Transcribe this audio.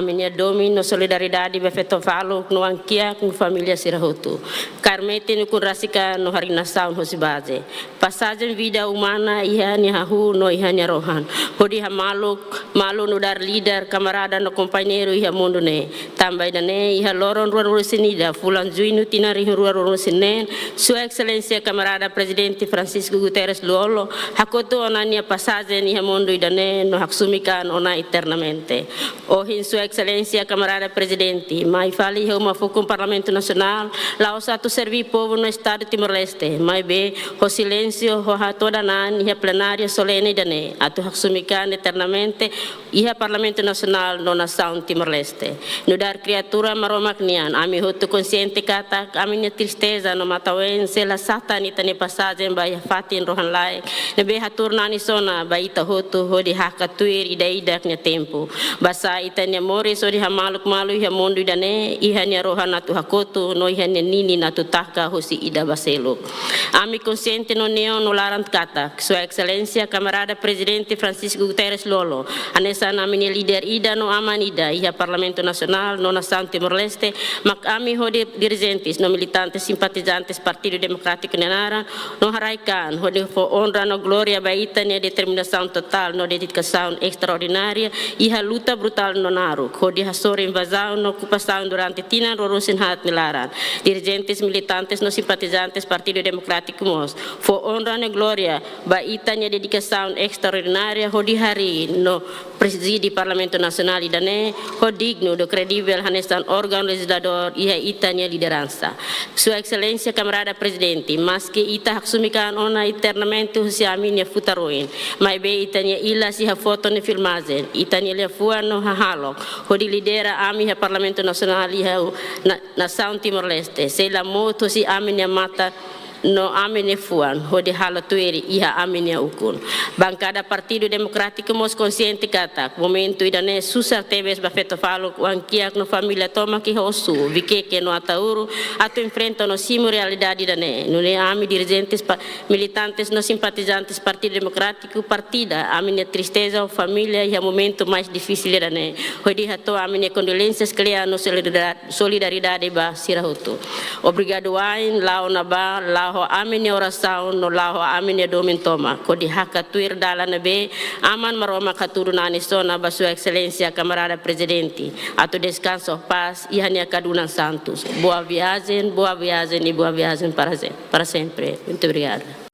A minha domino solidariedade befeto falo no ankia com família Sirahutu. Carmete no kurasika no harinação no base. Passagem vida humana ihani hahu no ihani rohan. Hodi hamalo malo no dar líder camarada no companheiro iha mundo ne. Também dane iha loron ruaro sinida fulan juinu tinari ruaro sinen. Sua excelência camarada presidente Francisco Guterres Luolo hakoto onania passagem iha mundo idane no haksumikan ona eternamente. Hoje sua excelência camarada presidente, mai fali uma foco Parlamento Nacional, lá o sato servir povo no estado de Timor-Leste, mai be o silêncio ho toda nan e a plenária solene dane, atu haksumikan eternamente e a Parlamento Nacional no nação Timor-Leste. No dar criatura maromaknian, ami hoto consciente kata, a minha tristeza no matawense la satani tane passagem ba fatin rohan lai, ne be haturnani sona ba ita hoto hodi hakatuir ida knya tempo. Basa itanya moris odi hamaluk malu iha mundu idane ihanya rohan atu hakoto no ihanya nini natu taka hosi ida baselo. Ami consciente no neo no larant kata, Sua Excelência camarada presidente Francisco Guterres Lolo, anessa na minha líder ida no amanida iha Parlamento Nacional no nação Timor-Leste, mak ami hodi dirigentes no militantes simpatizantes Partido Democrático Nenara no haraikan hodi fo honra no glória ba itanya determinação total no dedicação extraordinária iha luta brutal no naru, hodi hasore invasão no ocupação durante tina rorosin hat nilaran. Dirigentes militantes no simpatizantes Partido Democrático Mos, fo honra no glória ba itanya dedicação extraordinária hodi hari no presidi Parlamento Nacional idane ho digno do credível hanestan órgão legislador iha itanya liderança. Sua Excelência camarada presidente, mas que ita haksumikan ona eternamente husi aminia futaroin, mai be itanya ila si ha foto ne filmazen, itanya le fua no hahalo, hodi lidera ami ha Parlamento Nacional iha nação Timor-Leste, se la moto si aminia mata no amene fuan hodi hala tueri iha amene ukun. Bancada Partido Democrático mos consciente kata momento idane susar tebes bafeto falo ankiak no família toma ki hosu vikeke no atauru atu enfrenta no simo realidade idane no ne ami dirigentes militantes no simpatizantes Partido Democrático partida amene tristeza o família iha momento mais difícil idane hodi hato amene condolências clear no solidariedade ba Sirahutu. Obrigado wain lao na ba lao ho amine oração no lao amine domin toma ko di hakatuir dala na be aman maroma katuru nani sona ba Sua Excelência camarada presidente ato descanso paz e hania kaduna santos boa viagem e boa viagem para sempre. Muito obrigada.